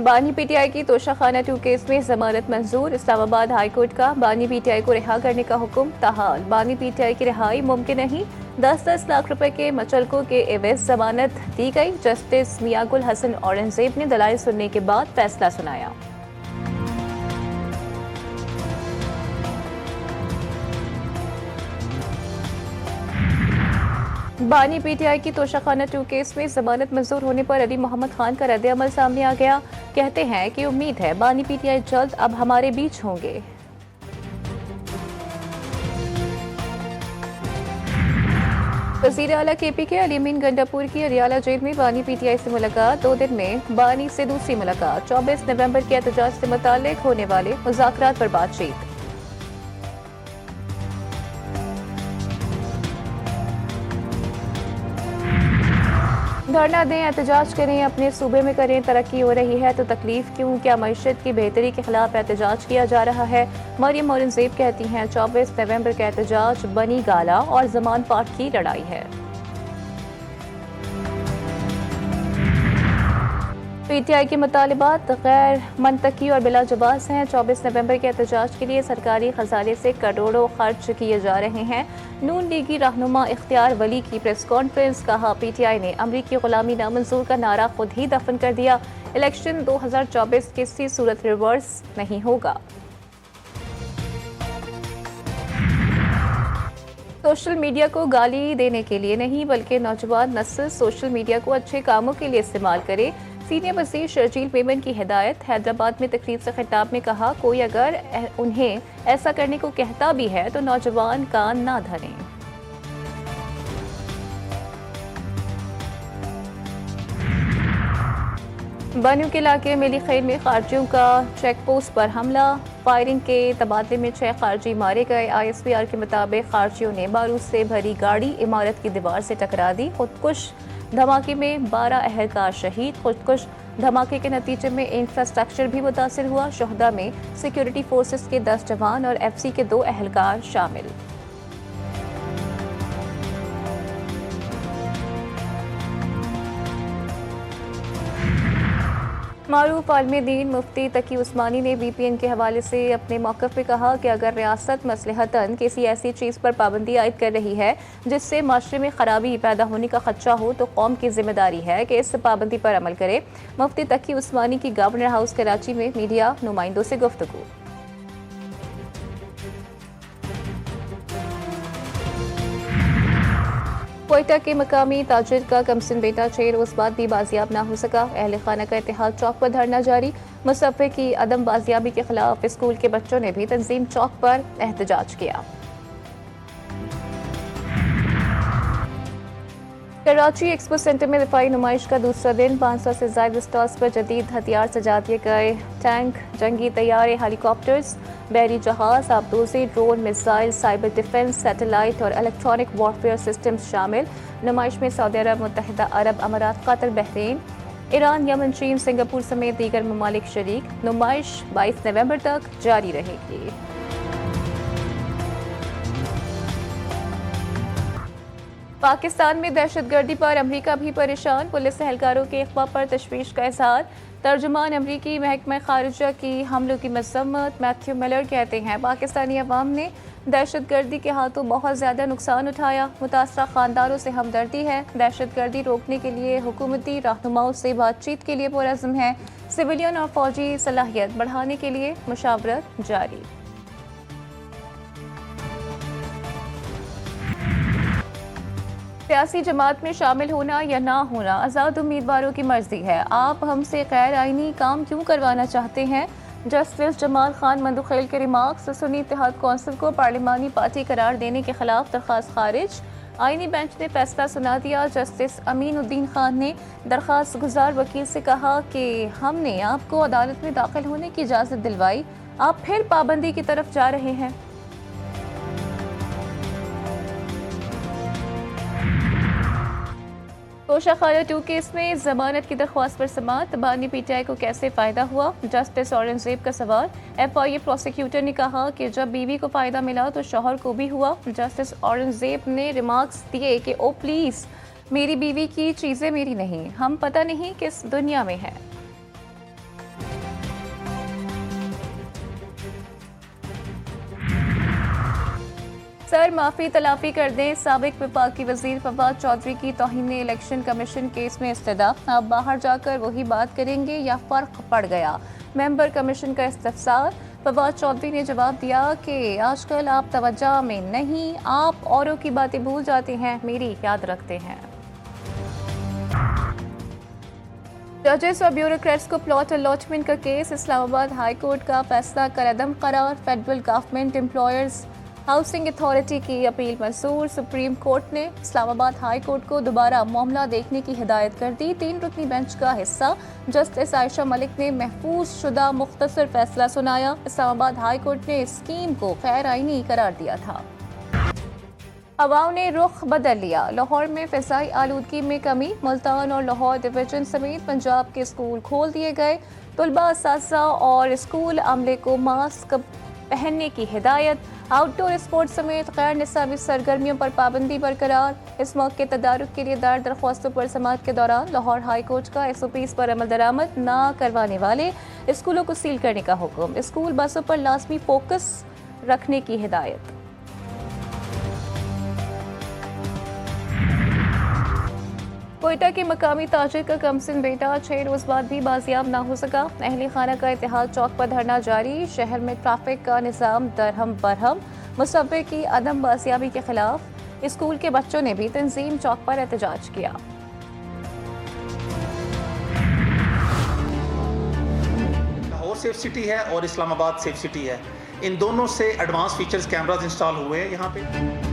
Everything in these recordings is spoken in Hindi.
बानी पीटीआई की तोशाखाना 2 केस में जमानत मंजूर। इस्लामाबाद हाई कोर्ट का बानी पीटीआई को रिहा करने का हुक्म। ताहाल बानी पीटीआई की रिहाई मुमकिन नहीं। 10-10 लाख रुपए के मचलकों के एवज जमानत दी गई। जस्टिस मियागुल हसन औरंगजेब ने दलाइल सुनने के बाद फैसला सुनाया। बानी पीटीआई की तोशाखाना 2 केस में जमानत मंजूर होने पर अली मोहम्मद खान का रद्द-ए-अमल सामने आ गया। कहते हैं कि उम्मीद है बानी पीटीआई जल्द अब हमारे बीच होंगे। वज़ीर आला केपी के अलीमीन गंडापुर की अरियाला जेल में बानी पीटीआई से मुलाकात। 2 दिन में बानी से दूसरी मुलाकात। 24 नवंबर के एहतजाज से मुताल्लिक होने वाले मुज़ाकरात पर बातचीत। धरना दें, एहतजाज करें, अपने सूबे में करें, तरक्की हो रही है तो तकलीफ क्यों? क्या मईशत की बेहतरी के खिलाफ एहतजाज किया जा रहा है? मरियम औरंगजेब कहती हैं 24 नवंबर का एहतजाज बनी गाला और जमान पाठ की लड़ाई है। पीटीआई के मुतालिबात गैर मंतकी और बिला जवाब हैं। 24 नवंबर के एहतजाज के लिए सरकारी खजाने से करोड़ों खर्च किए जा रहे हैं। नून लीगी रहनुमा इख्तियार वली की प्रेस कॉन्फ्रेंस। कहा पीटीआई ने अमरीकी गुलामी नामंजूर का नारा खुद ही दफन कर दिया। इलेक्शन 2024 किसी सूरत रिवर्स नहीं होगा। सोशल मीडिया को गाली देने के लिए नहीं बल्कि नौजवान नस्ल सोशल मीडिया को अच्छे कामों के लिए इस्तेमाल करे। सीनियर वज़ीर शर्जील मेमन की हिदायत। हैदराबाद में तकरीर से खिताब में कहा कोई अगर उन्हें ऐसा करने को कहता भी है तो नौजवान कान ना धरें। बनियों के इलाके मिली खैर में खारजियों का चेक पोस्ट पर हमला। फायरिंग के तबादले में 6 खारजी मारे गए। ISPR के मुताबिक खारजियों ने बारूद से भरी गाड़ी इमारत की दीवार से टकरा दी। खुदकुश धमाके में 12 अहलकार शहीद। खुदकुश धमाके के नतीजे में इंफ्रास्ट्रक्चर भी मुतासिर हुआ। शोहदा में सिक्योरिटी फोर्सेस के 10 जवान और FC के 2 अहलकार शामिल। मारूफ आलमी दीन मुफ्ती तकी उस्मानी ने VPN के हवाले से अपने मौक़िफ़ में कहा कि अगर रियासत मसलहतन किसी ऐसी चीज़ पर पाबंदी आयद कर रही है जिससे माशरे में खराबी पैदा होने का खदशा हो तो कौम की जिम्मेदारी है कि इस पाबंदी पर अमल करे। मुफ्ती तकी उस्मानी की गवर्नर हाउस कराची में मीडिया नुमाइंदों से गुफ्तगू। कोयटा के मकामी ताजिर का कमसिन बेटा 6 रोज़ बाद भी बाजियाब ना हो सका। अहले खाना का इत्तेहाद चौक पर धरना जारी। मुसफ़े की अदम बाजियाबी के खिलाफ स्कूल के बच्चों ने भी तंजीम चौक पर एहतजाज किया। कराची एक्सपो सेंटर में दिफाई नुमाइश का दूसरा दिन। 500 से ज़ायद स्टॉल्स पर जदीद हथियार सजा दिए गए। टैंक, जंगी तैयारे, हेलीकॉप्टर्स, बहरी जहाज, आबदोज़ी, drone, missile, cyber defence, satellite और इलेक्ट्रॉनिक वॉरफेयर सिस्टम्स शामिल। नुमाइश में सऊदी अरब, मुत्तहिदा अरब अमारात, कतर, बहरीन, ईरान, यमन, चीन, सिंगापुर समेत दीगर ममालिक शरीक। नुमाइश 22 नवंबर तक जारी रहेगी। पाकिस्तान में दहशतगर्दी पर अमरीका भी परेशान। पुलिस एहलकारों के इख्वा पर तशवीश का इजहार। तर्जुमान अमरीकी महकमा खारिजा की हमलों की मजम्मत। मैथ्यू मिलर कहते हैं पाकिस्तानी अवाम ने दहशतगर्दी के हाथों बहुत ज़्यादा नुकसान उठाया। मुतासरा खानदारों से हमदर्दी है। दहशतगर्दी रोकने के लिए हुकूमती रहनुमाओं से बातचीत के लिए पुरअज़्म है। सिविलियन और फौजी सलाहियत बढ़ाने के लिए मुशावरत जारी। सियासी जमात में शामिल होना या ना होना आज़ाद उम्मीदवारों की मर्जी है। आप हमसे गैर आईनी काम क्यों करवाना चाहते हैं? जस्टिस जमाल खान मंदुखेल के रिमार्क्स। सुन्नी इत्तेहाद कौंसिल को पार्लिमानी पार्टी करार देने के खिलाफ दरख्वास्त खारिज। आईनी बेंच ने फैसला सुना दिया। जस्टिस अमीन उद्दीन खान ने दरख्वास्त गुजार वकील से कहा कि हमने आपको अदालत में दाखिल होने की इजाज़त दिलवाई, आप फिर पाबंदी की तरफ जा रहे हैं। तोशाखाना 2 केस में जमानत की दरख्वास्त पर समाअत। बानी पीटीआई को कैसे फ़ायदा हुआ? जस्टिस औरंगजेब का सवाल। FIA प्रोसिक्यूटर ने कहा कि जब बीवी को फ़ायदा मिला तो शौहर को भी हुआ। जस्टिस औरंगजेब ने रिमार्क्स दिए कि ओ प्लीज़, मेरी बीवी की चीज़ें मेरी नहीं, हम पता नहीं किस दुनिया में हैं। सर माफ़ी तलाफी कर दें, साबिक वफाकी वजीर फवाद चौधरी की तौहीन इलेक्शन कमीशन केस में इस्तदा, आप बाहर जाकर वही बात करेंगे या फ़र्क पड़ गया? मेंबर कमीशन का इस्तफसार। फवाद चौधरी ने जवाब दिया कि आजकल आप तवज्जो में नहीं, आप औरों की बातें भूल जाते हैं, मेरी याद रखते हैं। जजेस और ब्यूरोक्रेट्स को प्लॉट अलॉटमेंट का केस, इस्लामाबाद हाई कोर्ट का फैसला कलअदम करार, federal government employers housing authority की अपील मंसूर, सुप्रीम कोर्ट ने इस्लामाबाद हाई कोर्ट को दोबारा मामला देखने की हिदायत कर दी। 3 रुकनी बेंच का हिस्सा जस्टिस आयशा मलिक ने महफूज शुदा मुख्तसर फैसला सुनाया। इस्लामाबाद हाई कोर्ट ने इस स्कीम को गैर आईनी करार दिया था। हवाओं ने रुख बदल लिया, लाहौर में फ़िज़ाई आलूदगी में कमी, मुल्तान और लाहौर डिवीजन समेत पंजाब के स्कूल खोल दिए गए। तलबा, असातिज़ा और स्कूल अमले को मास्क पहनने की हिदायत। आउटडोर स्पोर्ट्स समेत गैर निसाबी सरगर्मियों पर पाबंदी बरकरार। इस मौके तदारुक के लिए दायर दरख्वास्तों पर समाअत के दौरान लाहौर हाई कोर्ट का SOPs पर अमल दरामद ना करवाने वाले स्कूलों को सील करने का हुक्म। स्कूल बसों पर लाजमी फोकस रखने की हिदायत। कोयटा के मकामी ताजिर का कमसिन बेटा 6 रोज बाद भी बाजियाब ना हो सका। अहले खाना का इतिहाद चौक पर धरना जारी, शहर में ट्रैफिक का निज़ाम दरहम बरहम। मुसव्वे की अदम बाजियाबी के खिलाफ स्कूल के बच्चों ने भी तंजीम चौक पर एहतजाज किया। लाहौर सेफ सिटी है और इस्लामाबाद सेफ सिटी है, इन दोनों से एडवांस फीचर्स कैमरास इंस्टॉल हुए हैं यहाँ पे।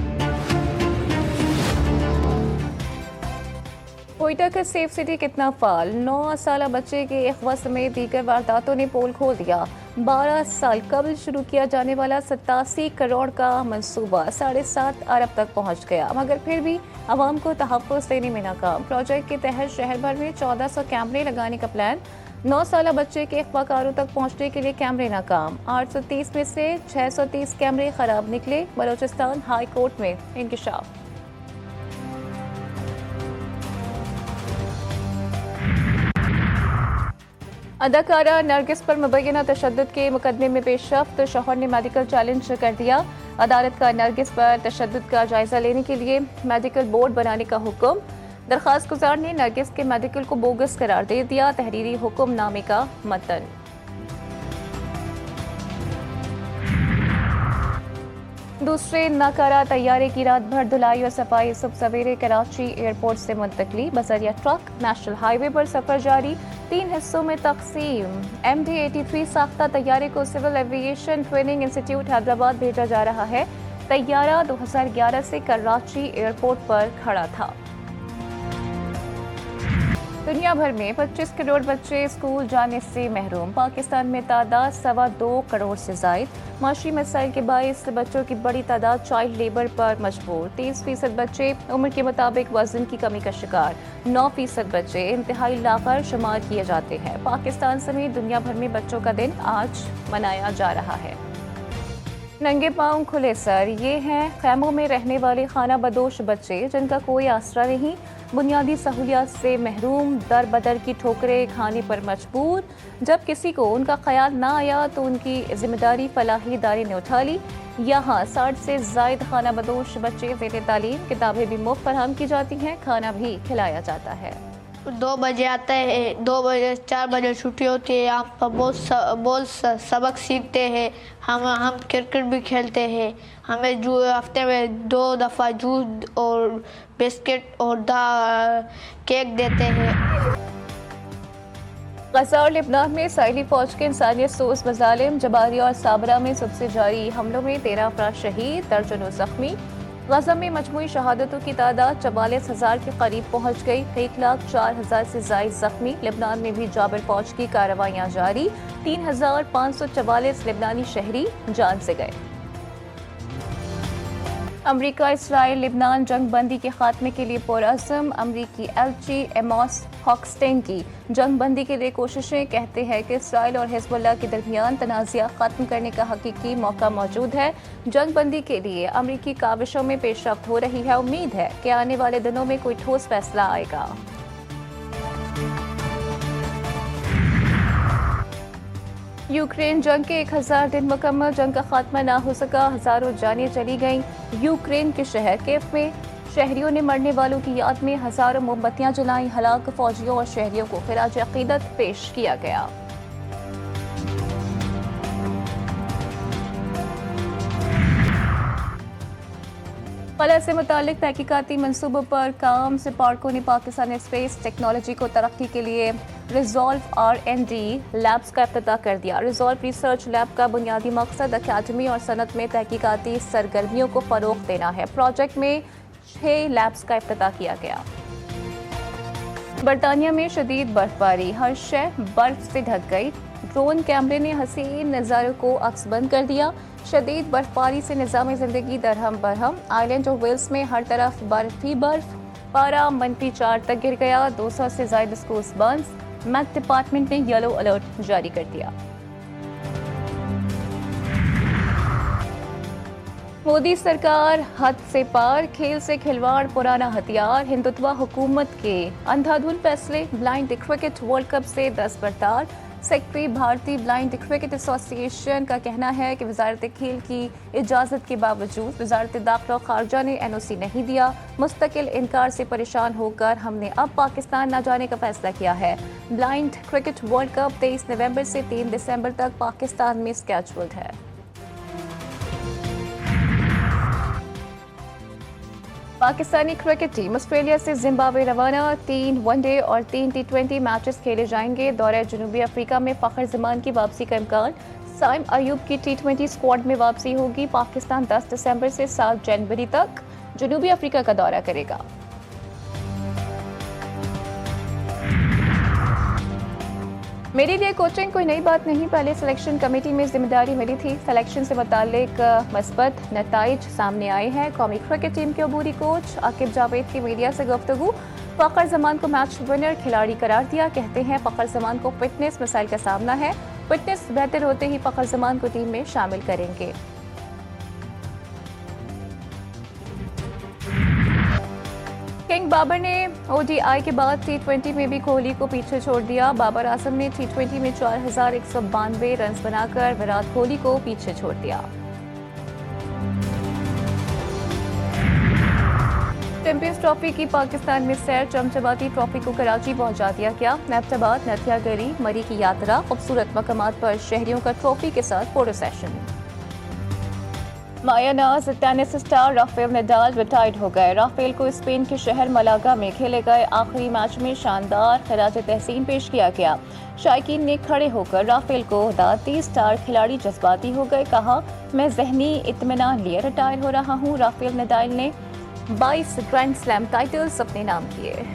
कोयटा का सेफ सिटी कितना फाल, 9 साल बच्चे के अगवा समेत दीगर वारदातों ने पोल खोल दिया। 12 साल कबल शुरू किया जाने वाला 87 करोड़ का मंसूबा 7.5 अरब तक पहुंच गया, मगर फिर भी आवाम को तहफ़्फ़ुज़ देने में नाकाम। प्रोजेक्ट के तहत शहर भर में 1400 कैमरे लगाने का प्लान, 9 साल बच्चे के अगवाकारों तक पहुंचने के लिए कैमरे नाकाम। 830 में से 630 कैमरे खराब निकले। बलोचिस्तान हाई कोर्ट में इंकशाफ। अदाकारा नरगिस पर मुबैना तशद्दुद के मुकदमे में पेशरफ्त, शौहर ने मेडिकल चैलेंज कर दिया। अदालत का नरगिस पर तशद्दुद का जायजा लेने के लिए मेडिकल बोर्ड बनाने का हुक्म। दरख्वास्त गुजार ने नरगिस के मेडिकल को बोगस करार दे दिया। तहरीरी हुक्मनामे का मतन। दूसरे नाकारा तैयारे की रात भर धुलाई और सफाई, सुबह सवेरे कराची एयरपोर्ट से मुंतकली, बजरिया ट्रक नेशनल हाईवे पर सफर जारी। 3 हिस्सों में तकसीम। MD-83 साख्ता तैयारे को civil aviation training institute Hyderabad भेजा जा रहा है। तैयारा 2011 से कराची एयरपोर्ट पर खड़ा था। दुनिया भर में 25 करोड़ बच्चे स्कूल जाने से महरूम। पाकिस्तान में तादाद 2.25 करोड़ से जायद। माशी मसाइल के बायस बच्चों की बड़ी तादाद चाइल्ड लेबर पर मजबूर। 30% बच्चे उम्र के मुताबिक वजन की कमी का शिकार। 9% बच्चे इंतहाई लागर शुमार किए जाते हैं। पाकिस्तान समेत दुनिया भर में बच्चों का दिन आज मनाया जा रहा है। नंगे पाँव खुले सर, ये हैं खैमों में रहने वाले खाना बदोश बच्चे जिनका कोई आसरा नहीं, बुनियादी सहूलियात से महरूम, दर बदर की ठोकरें खाने पर मजबूर। जब किसी को उनका ख्याल ना आया तो उनकी जिम्मेदारी फलाही इदारे ने उठा ली। यहाँ 60 से जायद खाना बदोश बच्चे ज़ेर तालीम, किताबें भी मुफ्त फराहम की जाती हैं, खाना भी खिलाया जाता है। 2 बजे आता है, 2 बजे 4 बजे छुट्टी होती है। यहाँ पर बहुत सबक सीखते हैं। हम क्रिकेट भी खेलते हैं। हमें हफ्ते में 2 दफ़ा जूस और बिस्किट और केक देते हैं। गज़ा और लिबनान में इसराइली फौज के इंसानियत सोस मज़ालिम, जबारिया और साबरा में सबसे जारी हमलों में 13 अफराद शहीद, दर्जनों जख्मी। गज़ा में मजमूई शहादतों की तादाद 44,000 के करीब पहुँच गई। 1,04,000 से ज़ायद जख्मी। लिबनान में भी जाबिर फौज की कार्रवाइयाँ जारी। 3,544 लिबनानी शहरी जान से गए। अमरीका इसराइल लिबनान जंग बंदी के खात्मे के लिए पुरअज़्म। अमरीकी एलची एमोस हॉकस्टेन की जंग बंदी के लिए कोशिशें, कहते हैं कि इसराइल और हिज़्बुल्लाह के दरमियान तनाज़ा ख़त्म करने का हकीकी मौका मौजूद है। जंग बंदी के लिए अमरीकी काविशों में पेशरफ्त हो रही है। उम्मीद है कि आने वाले दिनों में कोई ठोस फैसला आएगा। यूक्रेन जंग के 1000 दिन मुकम्मल, जंग का खात्मा ना हो सका, हजारों जानें चली गईं। यूक्रेन के शहर कीव में शहरियों ने मरने वालों की याद में हजारों मोमबत्तियां जलाईं। हलाक फौजियों और शहरियों को खिराज अकीदत पेश किया गया। खला से मुतालिक तहकीकाती मनसूबों पर काम। सिपारकों ने पाकिस्तानी स्पेस टेक्नोलॉजी को तरक्की के लिए रिजॉल्व R&D लैब्स का इफ्तिताह कर दिया। रिजॉल्व रिसर्च लैब का बुनियादी मकसद अकादमी और सनत में तहकीकाती सरगर्मियों को फरोग देना है। प्रोजेक्ट में 6 लैब्स का इफ्तिताह किया गया। बरतानिया में शदीद बर्फबारी, हर शय बर्फ से ढक गई। ड्रोन कैमरे ने हसीन नज़ारों को अक्सबंद कर दिया। शदीद बर्फबारी से निज़ाम ज़िंदगी दरहम बरहम। आइलैंड ऑफ वेल्स में हर तरफ बर्फ ही बर्फ। पारा -4 तक गिर गया। 200 से ज़ायद स्कूल्स बंद। मैट डिपार्टमेंट ने येलो अलर्ट जारी कर दिया। मोदी सरकार हद से पार, खेल से खिलवाड़ पुराना हथियार। हिंदुत्व हुकूमत के अंधाधुन फैसले, ब्लाइंड क्रिकेट वर्ल्ड कप से 10 बरतार। सेक्रेटरी भारतीय ब्लाइंड क्रिकेट एसोसिएशन का कहना है कि वजारत खेल की इजाज़त के बावजूद वजारत दाखिला और खारजा ने NOC नहीं दिया। मुस्तकिल इनकार से परेशान होकर हमने अब पाकिस्तान न जाने का फैसला किया है। ब्लाइंड क्रिकेट वर्ल्ड कप 23 नवंबर से 3 दिसंबर तक पाकिस्तान में स्केड्यूल्ड है। पाकिस्तानी क्रिकेट टीम ऑस्ट्रेलिया से जिम्बाब्वे रवाना। 3 वनडे और 3 T20 मैचेस खेले जाएंगे। दौरे जनूबी अफ्रीका में फ़खर जमान की वापसी का इम्कान। साइम अयूब की T20 स्क्वाड में वापसी होगी। पाकिस्तान 10 दिसंबर से 7 जनवरी तक जनूबी अफ्रीका का दौरा करेगा। मेरे लिए कोचिंग कोई नई बात नहीं, पहले सिलेक्शन कमेटी में जिम्मेदारी मिली थी। सिलेक्शन से मुतालिक मस्बत नताइज सामने आए हैं। कौमी क्रिकेट टीम के अबूरी कोच आकिब जावेद की मीडिया से गुफ्तगू। फ़खर जमान को मैच विनर खिलाड़ी करार दिया। कहते हैं फ़खर जमान को फिटनेस मसाइल का सामना है। फिटनेस बेहतर होते ही फ़खर जमान को टीम में शामिल करेंगे। किंग बाबर ने ODI के बाद T20 में भी कोहली को पीछे छोड़ दिया। बाबर आजम ने T20 में 4192 रन बनाकर विराट कोहली को पीछे छोड़ दिया। चैंपियंस ट्रॉफी की पाकिस्तान में सैर, चमचमाती ट्रॉफी को कराची पहुंचा दिया गया। एबटाबाद, नथियागरी, मरी की यात्रा, खूबसूरत मकामात पर शहरियों का ट्रॉफी के साथ photo session. Maya Naz tennis star Rafael Nadal retired हो गए। राफेल को स्पेन के शहर मलागा में खेले गए आखिरी मैच में शानदार खराज तहसीन पेश किया गया। शायकीन ने खड़े होकर राफेल को दा 30 स्टार खिलाड़ी जज्बाती हो गए। कहा, मैं जहनी इत्मीनान लिए रिटायर हो रहा हूँ। राफेल नडाल ने 22 ग्रैंड स्लैम टाइटल्स अपने नाम किए।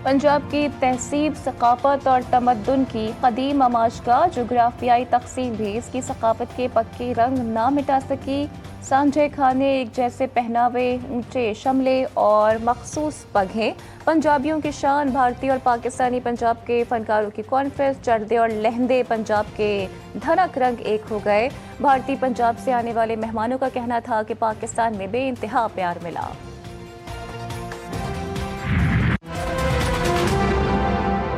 पंजाब की तहसीब, सकाफत और तमद्दुन की कदीम आमाज जोग्राफियाई तकसीम भी इसकी सकाफत के पक्के रंग ना मिटा सकी। सांझे खाने, एक जैसे पहनावे, ऊंचे शमले और मखसूस पगें पंजाबियों की शान। भारतीय और पाकिस्तानी पंजाब के फनकारों की कॉन्फ्रेंस। चर्दे और लहंदे पंजाब के धनक रंग एक हो गए। भारतीय पंजाब से आने वाले मेहमानों का कहना था कि पाकिस्तान में बेइंतहा प्यार मिला।